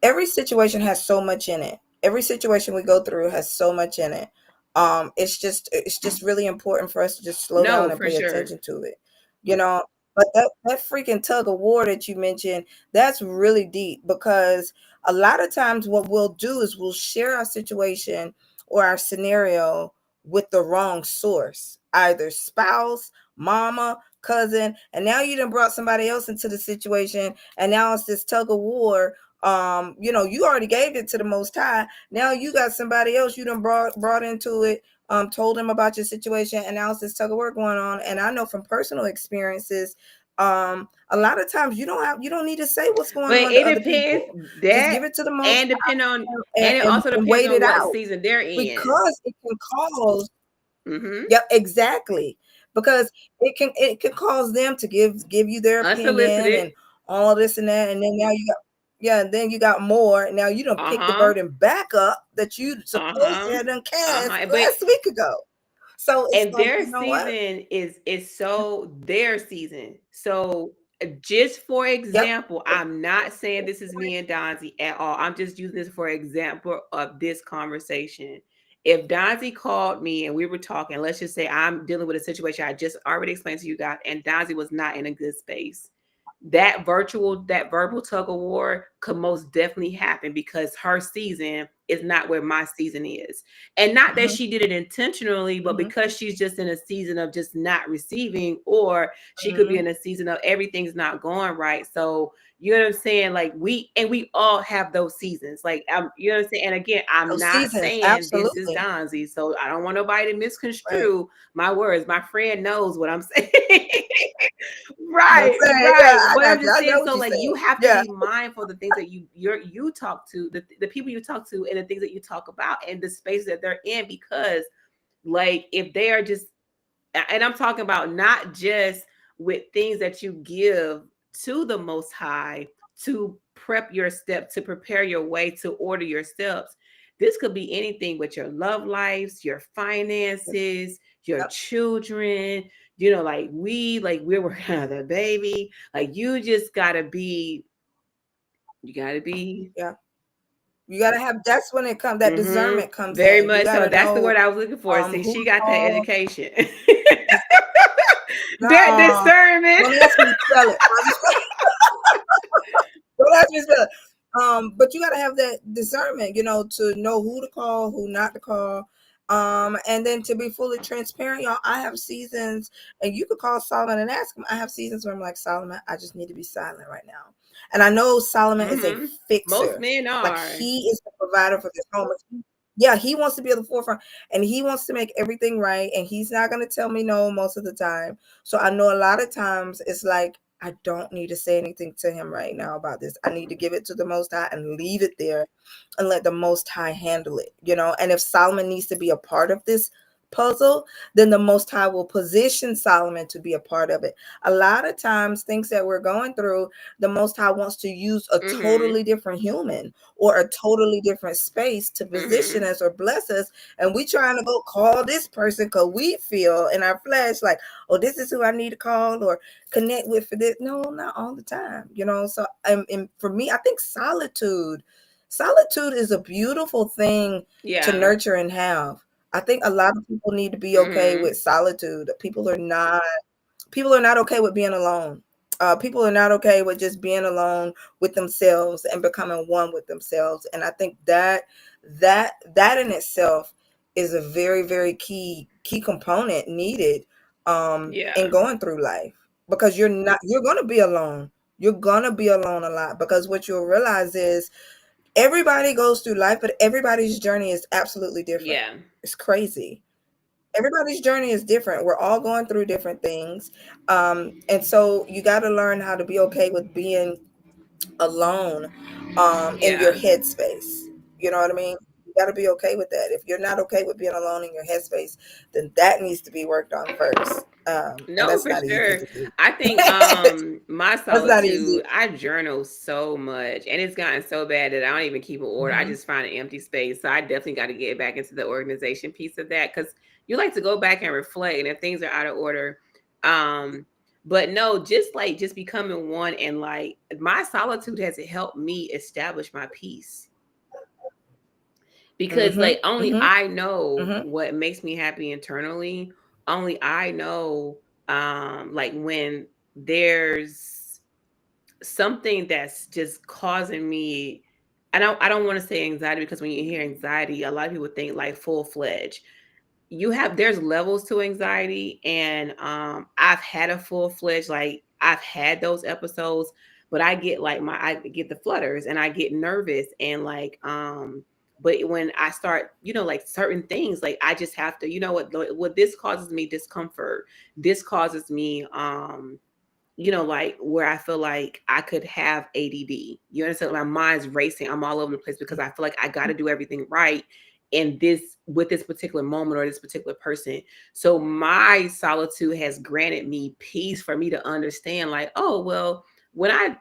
every situation has so much in it. Every situation we go through has so much in it. It's just really important for us to just slow No, down and for pay sure. attention to it. You know, but that freaking tug of war that you mentioned, that's really deep because a lot of times what we'll do is we'll share our situation or our scenario with the wrong source, either spouse, mama, cousin, and now you done brought somebody else into the situation, and now it's this tug of war. You already gave it to the Most High. Now you got somebody else you done brought into it. Told them about your situation, and now it's this tug of war going on. And I know from personal experiences, a lot of times you don't need to say what's going But on to it other depends people. Just that give it to the Most and depend on High and it also and depends wait on it what out season they're in. because it can cause. Mm-hmm. Yep, exactly. Because it can cause them to give you their opinion Unsolicited. and all this and that, and then now you got, yeah, and then you got more. Now you don't pick the Uh-huh. burden back up that you supposed to Uh-huh. have done cast Uh-huh. But last week ago. So it's and like, their you know what? season is so their season. So just for Yep. example, I'm not saying this is me and Donzi at all. I'm just using this for example of this conversation. If Donzi called me and we were talking, let's just say I'm dealing with a situation I just already explained to you guys, and Donzi was not in a good space. That verbal tug of war could most definitely happen because her season is not where my season is. And not that Hmm. she did it intentionally, but Hmm. because she's just in a season of just not receiving, or she could be Hmm. in a season of everything's not going right. So you know what I'm saying? Like we all have those seasons. Like you know what I'm saying? And again, I'm Those not seasons, saying this is absolutely. Donzi, so I don't want nobody to Right. misconstrue my words. My friend knows what I'm saying. I'm Right, saying, yeah, right. I But I'm got you. just I know saying, what so you're like you saying. have to Yeah. be mindful of the things that you talk to, the people you talk to, and the things that you talk about, and the space that they're in, because like if they are just, and I'm talking about not just with things that you give to the Most High to prep your step, to prepare your way, to order your steps. This could be anything with your love lives, your finances, your Yep. children. Like we're working on the baby. Like you gotta be. Yeah. You gotta have. That's when it comes. That discernment comes Very in. You much so. gotta That's the know word I was looking for. See, who she to got that call. education. Just, That no, discernment. don't ask me to spell it. Don't ask me to spell it. But you gotta have that discernment, to know who to call, who not to call. And then to be fully transparent, y'all. I have seasons, and you could call Solomon and ask him. I have seasons where I'm like, Solomon, I just need to be silent right now. And I know Solomon is a Hmm. Most fixer. men Like are. he is the provider for this home. Yeah, he wants to be at the forefront, and he wants to make everything right, and he's not going to tell me no most of the time. So I know a lot of times it's like I don't need to say anything to him right now about this. I need to give it to the Most High and leave it there and let the Most High handle it. And if Solomon needs to be a part of this puzzle, then the Most High will position Solomon to be a part of it. A lot of times, things that we're going through, the Most High wants to use a Mhm. totally different human or a totally different space to position Mhm. us or bless us. And we trying to go call this person because we feel in our flesh like, oh, this is who I need to call or connect with for this. No, not all the time, you know. So, and for me, I think solitude is a beautiful thing to Yeah. nurture and have. I think a lot of people need to be okay Mhm. with solitude. People are not okay with being alone. People are not okay with just being alone with themselves and becoming one with themselves. And I think that in itself is a very, very key component needed in Yeah. going through life, because you're gonna be alone. You're gonna be alone a lot, because what you'll realize is everybody goes through life, but everybody's journey is absolutely different. Yeah. It's crazy. Everybody's journey is different. We're all going through different things. And so you got to learn how to be okay with being alone in your Yeah. headspace. You know what I mean? You got to be okay with that. If you're not okay with being alone in your headspace, then that needs to be worked on first. And No, that's for not easy sure. to do. I think my That's not easy. solitude, I journal so much and it's gotten so bad that I don't even keep an order. I Hmm. just find an empty space. So I definitely got to get back into the organization piece of that cuz you like to go back and reflect and if things are out of order. Um but no, just becoming one and like my solitude has helped me establish my peace because Hmm. like only Hmm. I know Hmm. what makes me happy internally. Only I know like when there's something that's just causing me I don't want to say anxiety because when you hear anxiety, a lot of people think like full fledged you have there's levels to anxiety and I've had a full-fledged like I've had those episodes but I get the flutters and I get nervous and like but when I start like certain things like I just have to what this causes me discomfort, this causes me like where I feel like I could have ADD. You understand? My mind's racing. I'm all over the place because I feel like I got to do everything right in this with this particular moment or this particular person. So my solitude has granted me peace for me to understand like, oh, well, when I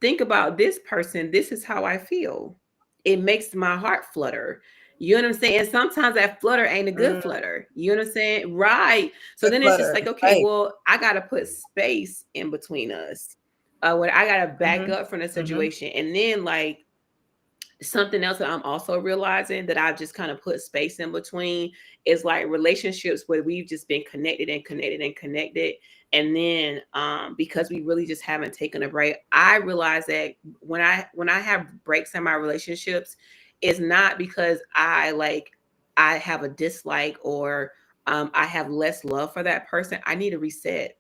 think about this person, this is how I feel. It makes my heart flutter. You know what I'm saying? And sometimes that flutter ain't a good Mm, flutter. You know what I'm saying? Right. So good then it's just flutter. like, okay, Right. well, I got to put space in between us. When I got to back Hmm. up from the Hmm. situation. And then, like, something else that I'm also realizing that I've just kind of put space in between is like relationships where we've just been connected and connected and connected. And then because we really just haven't taken a break, I realize that when I have breaks in my relationships, it's not because I have a dislike or I have less love for that person. I need to reset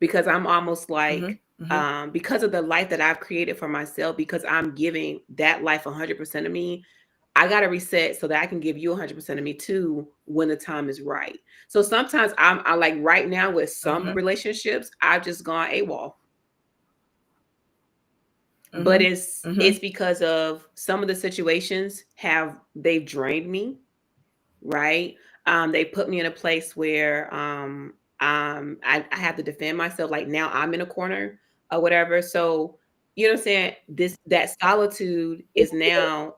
because I'm almost Hmm. like Hmm. because of the life that I've created for myself, because I'm giving that life 100% of me, I got to reset so that I can give you 100% of me too when the time is right. So sometimes I like right now with some Hmm. relationships, I've just gone AWOL, but Hmm. it's Hmm. it's because of some of the situations they've drained me, right? They put me in a place where I have to defend myself. Like now I'm in a corner or whatever. So you know what I'm saying? That solitude is now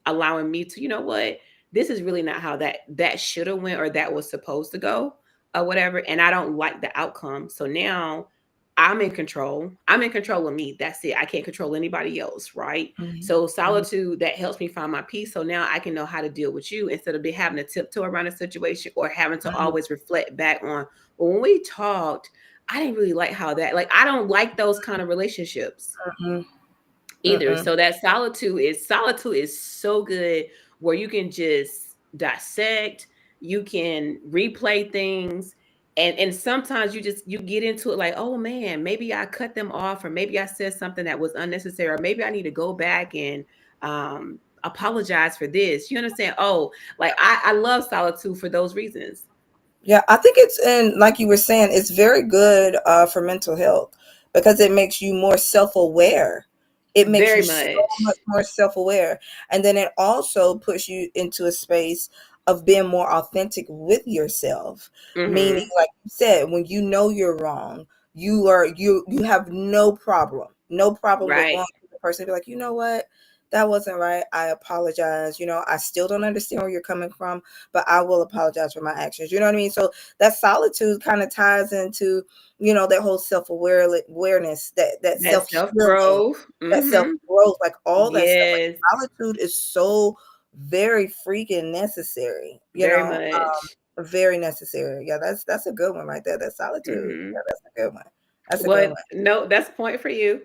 allowing me to, you know what, this is really not how that should have went or that was supposed to go or whatever. And I don't like the outcome. So now I'm in control. I'm in control of me. That's it. I can't control anybody else, right? Hmm. So solitude that helps me find my peace. So now I can know how to deal with you instead of having to tiptoe around a situation or having to Hmm. always reflect back on. Well, when we talked, I didn't really like how that. Like I don't like those kind of relationships Hmm. either. Mm-mm. So that solitude is so good where you can just dissect, you can replay things. And sometimes you get into it like, oh man, maybe I cut them off, or maybe I said something that was unnecessary, or maybe I need to go back and apologize for this. You understand? Oh, like I love solitude for those reasons. Yeah, I think it's in, like you were saying, it's very good for mental health, because it makes you more self-aware. It makes Very you so much much. more self-aware. And then it also puts you into a space. of being more authentic with yourself. Meaning, Mhm. like you said, when you know you're wrong, you have no problem with Right. going to the person and be like, you know what, that wasn't right. I apologize. I still don't understand where you're coming from, but I will apologize for my actions. You know what I mean? So that solitude kind of ties into, that whole awareness, that That self healing, self-growth. that self Mhm. growth, like all that stuff. Like Yes. solitude is so very freaking necessary. Very much. Very necessary. Yeah, that's a good one right there. That solitude. Yeah, Mhm. that's a good one. That's a good Well, one. no, that's a point for you.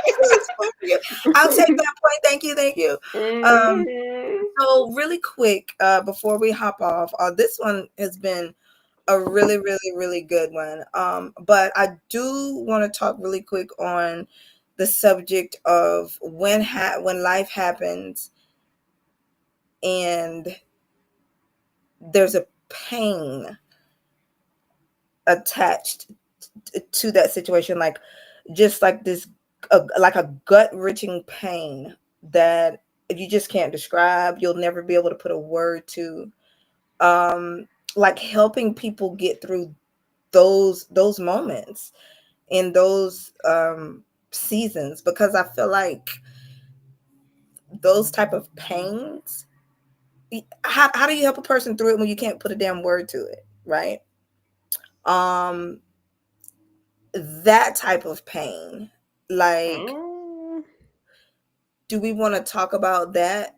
It's fun for you. I'll take that point. Thank you. Thank you. Um, Mhm. so really quick, before we hop off, this one has been a really, really, really good one. But I do want to talk really quick on the subject of when life happens and there's a pain attached to that situation, like just like this, like a gut wrenching pain that you just can't describe. You'll never be able to put a word to. Um, like helping people get through those moments in those seasons, because I feel like those type of pains. How do you help a person through it when you can't put a damn word to it, right? Um, that type of pain, like, Oh. do we want to talk about that?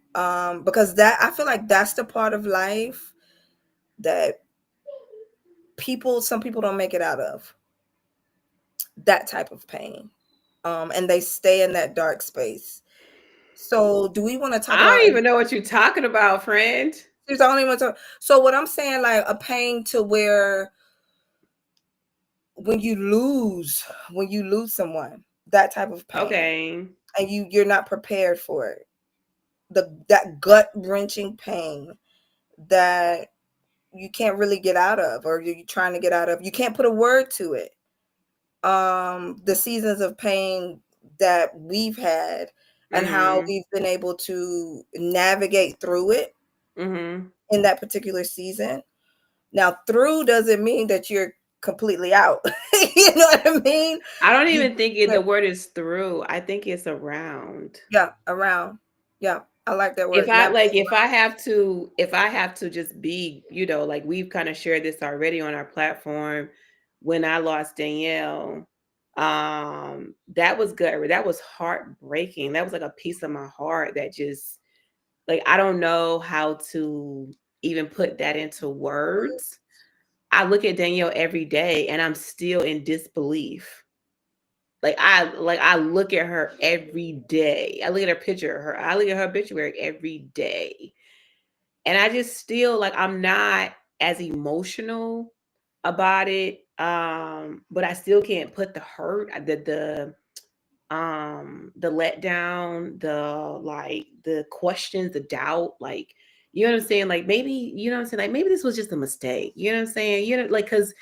Because that, I feel like that's the part of life that some people don't make it out of, that type of pain. And they stay in that dark space. So do we want to talk I about, don't even know what you're talking about, friend. there's only one time. So what I'm saying, like a pain to where when you lose someone, that type of pain, Okay. and you're not prepared for it. That gut wrenching pain that you can't really get out of, or you're trying to get out of. You can't put a word to it. The seasons of pain that we've had and how Mhm. we've been able to navigate through it Mhm. in that particular season. Now, through doesn't mean that you're completely out. You know what I mean? I don't You even think the word is through. I think it's around. Yeah, around. Yeah, I like that If word. I Navigate like if I have to just be, like we've kind of shared this already on our platform, when I lost Danielle, that was good. That was heartbreaking. That was like a piece of my heart that just, like, I don't know how to even put that into around. words. I look at Danielle every day and I'm still in disbelief. Like I look at her every day. I look at her picture, I look at her obituary every day. And I just still, like, I'm not as emotional about it. But I still can't put the hurt, the letdown, the questions, the doubt, like, you know what I'm saying? Like, maybe, you know what I'm saying? Like, maybe this was just a mistake. You know what I'm saying? Like, because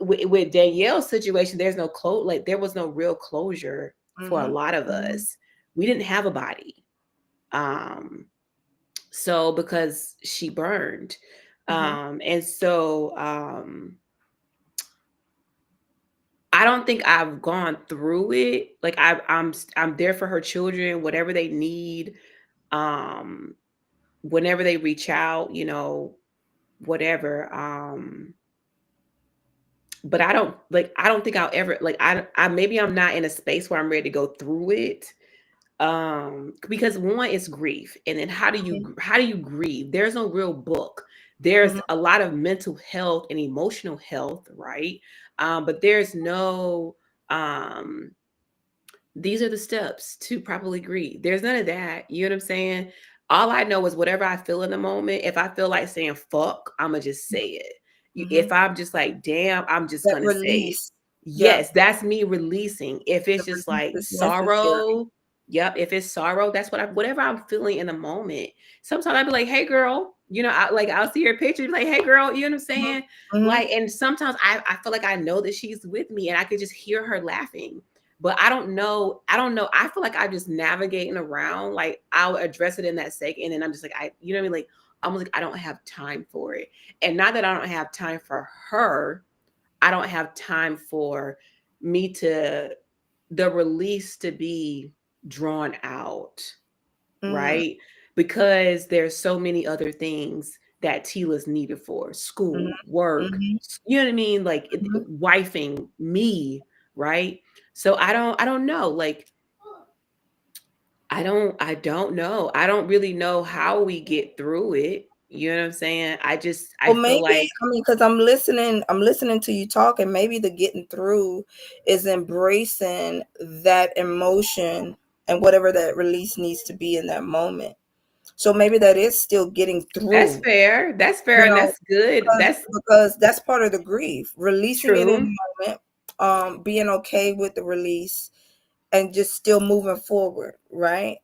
with Danielle's situation, there's no like, there was no real closure for a Mhm, lot of mhm, us. We didn't have a body. Um, so because she burned. mhm, And so I don't think I've gone through it. Like, I'm there for her children, whatever they need, um, whenever they reach out, whatever. But I don't think I'll ever, like, I maybe I'm not in a space where I'm ready to go through it. Because one is grief, and then mhm, how do you grieve? There's no real book. mhm, There's a lot of mental health and emotional health, right? But there's no um these are the steps to properly grieve. There's none of that. You know what I'm saying? All I know is whatever I feel in the moment. If I feel like saying fuck, I'ma just say it. If mhm. I'm just like, damn, I'm just That gonna say it. release. Yeah, Yes, that's me releasing. If the it's just release like is necessary. sorrow, yep. If it's sorrow, that's whatever I'm feeling in the moment. Sometimes I'll be like, hey girl, I'll see her picture, be like, hey girl, you know what I'm Mhm, saying? mhm, Like, and sometimes I feel like I know that she's with me and I could just hear her laughing. but I don't know. I feel like I'm just navigating around. Like I'll address it in that second, and then I'm just like, you know what I mean? Like I'm like, I don't have time for it. And not that I don't have time for her, I don't have time for me to the release to be drawn out, Mm, right? Because there's so many other things that Tila's needed for mhm, school, work, mhm, you know what I mean? Like mhm. wifing me, right? So I don't know. Like I don't know. I don't really know how we get through it. You know what I'm saying? I Well, feel maybe, like I mean, because I'm listening to you talk, and maybe the getting through is embracing that emotion and whatever that release needs to be in that moment. So maybe that is still getting that's through, fair. That's fair you and know, that's good. because That's that's part of the grief, releasing it in true. the moment, being okay with the release, and just still moving forward, right?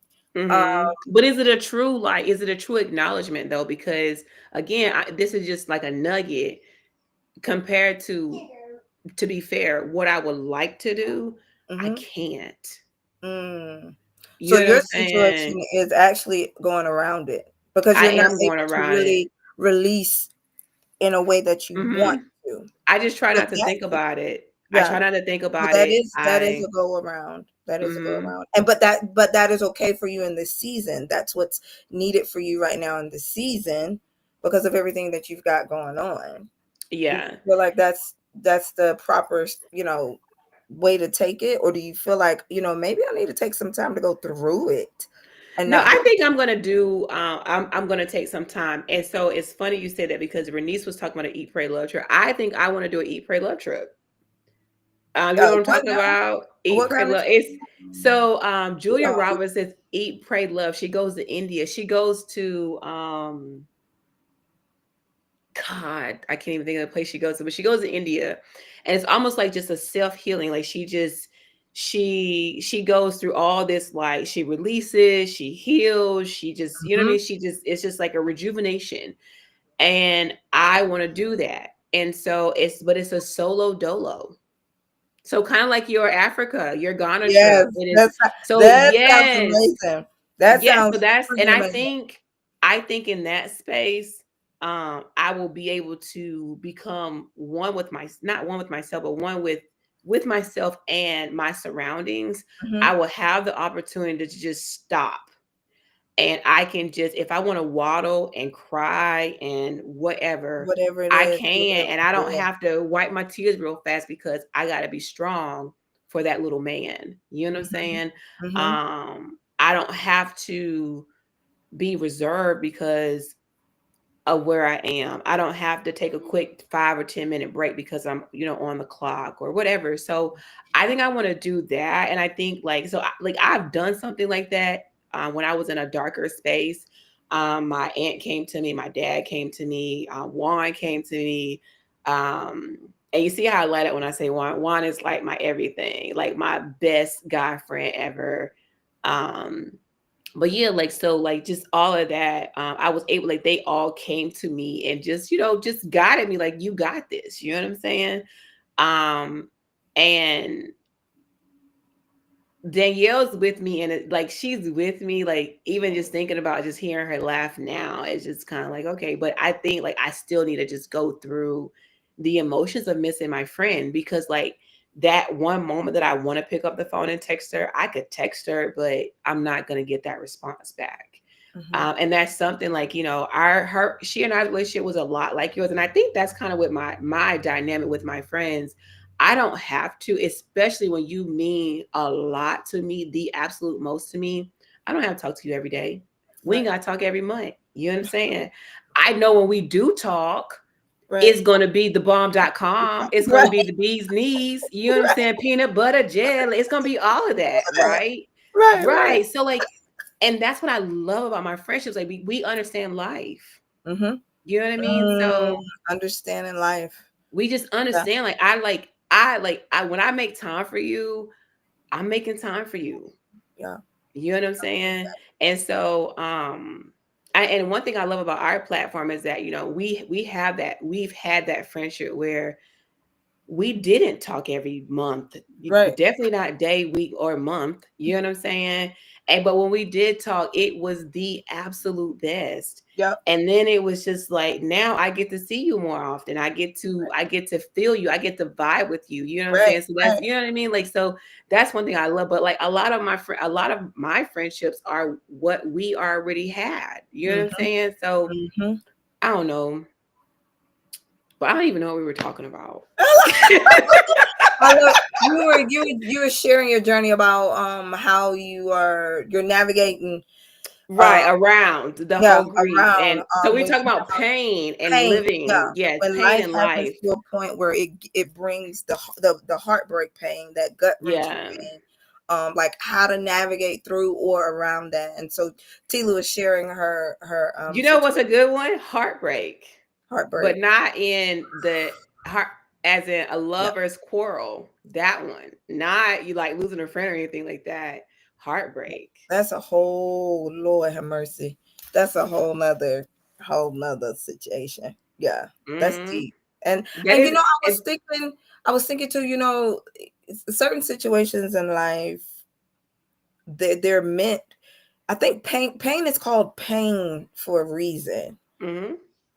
Uh, But is it a true like? Is it a true acknowledgement though? Because again, this is just like a nugget compared to be fair, what I would like to do, I mhm. can't. Mm. So You know what your I'm situation saying? is actually going around it because I you're not am going able to around it. really release in a way that you want Hmm. to. I just try So not to think that's about it. I yeah. try not to think Well, about it. that is I a go around. That is a go hmm around. And but that is okay for you in this season. That's what's needed for you right now in this season because of everything that you've got going on. Do you yeah. feel like that's the proper, way to take it, or do you feel like, maybe I need to take some time to go through it and No, not I get think I'm gonna do. I'm gonna take some time, and so it's funny you said that because Bernice was talking about an Eat, Pray, Love trip. I think I want to do an Eat, Pray, Love trip. You know what I'm what talking now? about? Eat, What pray, kind of love. trip? It's so Julia Oh, Roberts says eat, pray, love. She goes to India. She goes to God, I can't even think of the place she goes to, but she goes to India, and it's almost like just a self healing. Like she just she goes through all this. Like she releases, she heals, she just you know what I mhm. mean. She just it's just like a rejuvenation, and I want to do that. And so it's a solo dolo. So kind of like your Africa, your Ghana trip. Yes, It is so that sounds yes. amazing. That Yes, sounds so that's and really amazing. I think in that space, I will be able to become one with my not one with myself, but one with myself and my surroundings. Mhm. I will have the opportunity to just stop and I can just if I want to waddle and cry and whatever, Whatever it I is, can, and I don't have to wipe my tears real fast because I got to be strong for that little man. You know what I'm Mhm, saying? mhm. I don't have to be reserved because of where I am. I don't have to take a quick 5 or 10 minute break because I'm, on the clock or whatever. So I think I want to do that. And I think like I've done something like that when I was in a darker space. My aunt came to me, my dad came to me, Juan came to me. And you see how I light up when I say Juan. Juan is like my everything, like my best guy friend ever. Um, but yeah, like so, like just all of that. I was able, like they all came to me and just just guided me, like you got this. You know what I'm saying? Um, and Danielle's with me, and like she's with me. Like even just thinking about just hearing her laugh now, it's just kind of like okay. But I think like I still need to just go through the emotions of missing my friend because like that one moment that I want to pick up the phone and text her, I could text her, but I'm not gonna get that response back. Mhm. And that's something like she and I's relationship was a lot like yours, and I think that's kind of what my dynamic with my friends. I don't have to, especially when you mean a lot to me, the absolute most to me. I don't have to talk to you every day. We ain't Right, got to talk every month. You know what I'm saying? I know when we do talk, right, it's going to be the bomb.com. It's going to right, be the bee's knees. You know what I'm saying? Peanut butter, jelly. It's going to be all of that. Right. right, right. Right. So, like, and that's what I love about my friendships. Like, we understand life. Mhm. You know what I mean? Mm, So, understanding life. we just Yeah, understand. When I make time for you, I'm making time for you. yeah. You know what I'm saying? And so, and one thing I love about our platform is that we have that we've had that friendship where we didn't talk every month. Right. Definitely not day, week, or month. You know what I'm saying? And but when we did talk, it was the absolute best. Yep. And then it was just like now I get to see you more often. I get to feel you. I get to vibe with you. You know what I'm Right. saying? So that's Right. you know what I mean? Like so that's one thing I love. But like a lot of my friendships are what we already had. You know what I'm Mm-hmm. saying? So Mm-hmm. I don't know. But I don't even know what we were talking about. I love you were sharing your journey about how you're navigating Right, um around the yeah, whole grief. around And so we when talk you about pain and pain, yeah, living. Yeah, when pain life in happens life. to a point where it brings the heartbreak pain, that gut wrenching Yeah. pain, like how to navigate through or around that. And so Tila was sharing her You know what's situation, a good one? Heartbreak. But heartbreak. not in the heart as in a Yeah, lover's quarrel. That one. Not you like losing a friend or anything like that. Heartbreak. that's a whole Lord have mercy. That's a whole nother situation. Yeah, that's Hmm. deep. And That and is it. I was thinking too, certain situations in life, they're meant. I think pain is called pain for a reason, Hmm.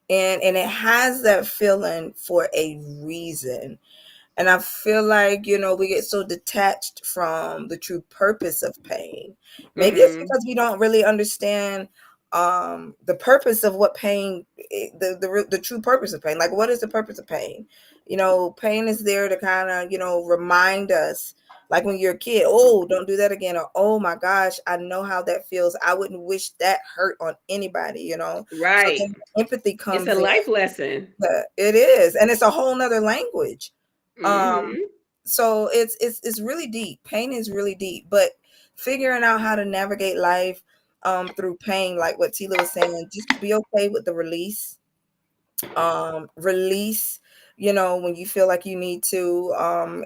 and it has that feeling for a reason. And I feel like, we get so detached from the true purpose of pain. Maybe it's Hmm. because we don't really understand the purpose of what pain, the true purpose of pain. Like, what is the purpose of pain? Pain is there to kind of, remind us, like when you're a kid, oh, don't do that again. Or, oh my gosh, I know how that feels. I wouldn't wish that hurt on anybody. So Right. then empathy It's comes a in. life lesson. Yeah, it is. And it's a whole nother language. Um, Hmm. so it's really deep. Pain is really deep, but figuring out how to navigate life through pain, like what Tila was saying, just be okay with the release, when you feel like you need to,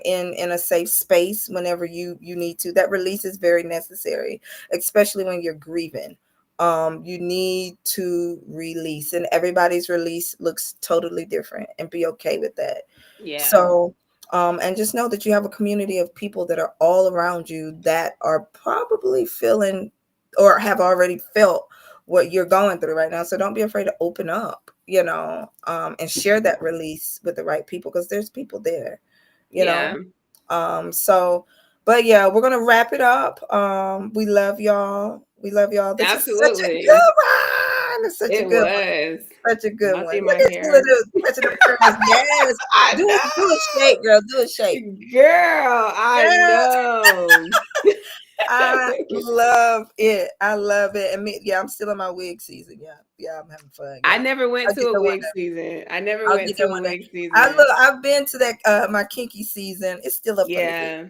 in a safe space, whenever you need to. That release is very necessary, especially when you're grieving. You need to release, and everybody's release looks totally different, and be okay with that. Yeah. So, and just know that you have a community of people that are all around you that are probably feeling or have already felt what you're going through right now. So don't be afraid to open up, and share that release with the right people, because there's people there, you know. Yeah. So, but yeah, we're gonna wrap it up. We love y'all. We love y'all. This is such a good Absolutely. one. It's such a It good one. was. Such a good I'll one. see Look my at Tila hair. touching them curls. Yes. I Do a know. shake, girl. Do a shake. Girl, I Yes. know. I love it. I love it. And yeah, I'm still in my wig season. Yeah. Yeah, I'm having fun. I Yeah. never went I'll to get a there one wig day. season. I never I'll went get to there a one day. wig season. I've been to that my kinky season. It's still up for debate. Yeah.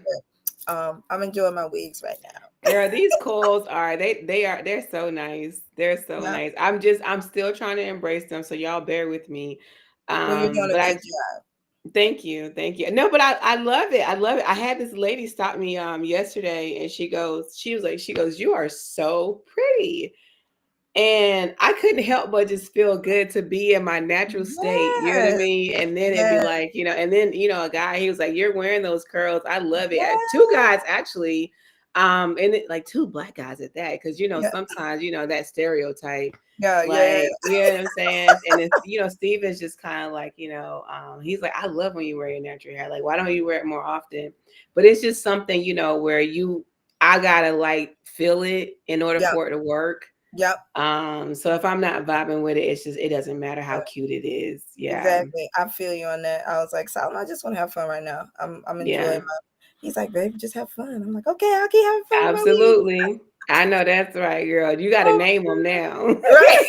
But I'm enjoying my wigs right now. Girl, these coils are they're so nice. They're so Yeah. nice. I'm still trying to embrace them, so y'all bear with me. Well, you're doing a But good I job. thank you. Thank you. No, but I love it. I love it. I had this lady stop me yesterday and she goes, "You are so pretty." And I couldn't help but just feel good to be in my natural state. You know what I Yes. mean? And then it'd be Yes. like, and then, a guy, he was like, "You're wearing those curls. I love it." Two Yes. guys actually, and like two black guys at that, because Yeah. sometimes, that stereotype. Yeah. Yeah. Yeah. Like, you know what I'm saying? And it's, Steven's just kind of like, he's like, "I love when you wear your natural hair. Like, why don't you wear it more often?" But it's just something, where I gotta like feel it in order Yep. for it to work. Yep. So if I'm not vibing with it, it doesn't matter how Yeah. cute it is. Yeah. Exactly. I feel you on that. I was like, Solomon, I just want to have fun right now. I'm enjoying Yeah. my. He's like, baby, just have fun. I'm like, okay, I'll keep having fun with my weed. Absolutely. I know that's right, girl. You got to Oh, name them now. right.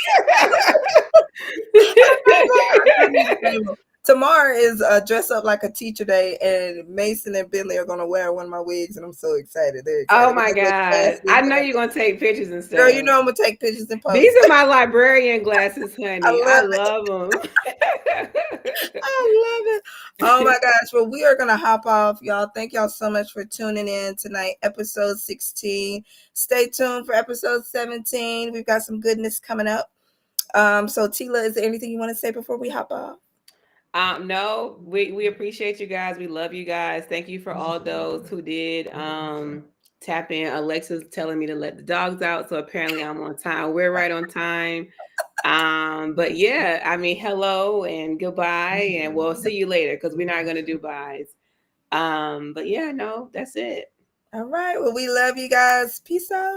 I do need to name 'em. Tomorrow is dress up like a teacher day, and Mason and Bentley are gonna wear one of my wigs, and I'm so excited. They're Oh excited with my their little God. glasses. I know you're going to take pictures and Girl, you stuff. know I'm gonna take pictures and These post. are my librarian glasses, I honey. I love love them. I love it. Oh my gosh. Well, we are going to hop off, y'all. Thank y'all so much for tuning in tonight, episode 16. Stay tuned for episode 17. We've got some goodness coming up. So, Tila, is there anything you want to say before we hop off? No, we appreciate you guys. We love you guys. Thank you for all those who did tap in. Alexa's telling me to let the dogs out, so apparently I'm on time. We're right on time. But yeah, I mean, hello and goodbye, and we'll see you later because we're not gonna do byes. But yeah, no, that's it. All right. Well, we love you guys. Peace out.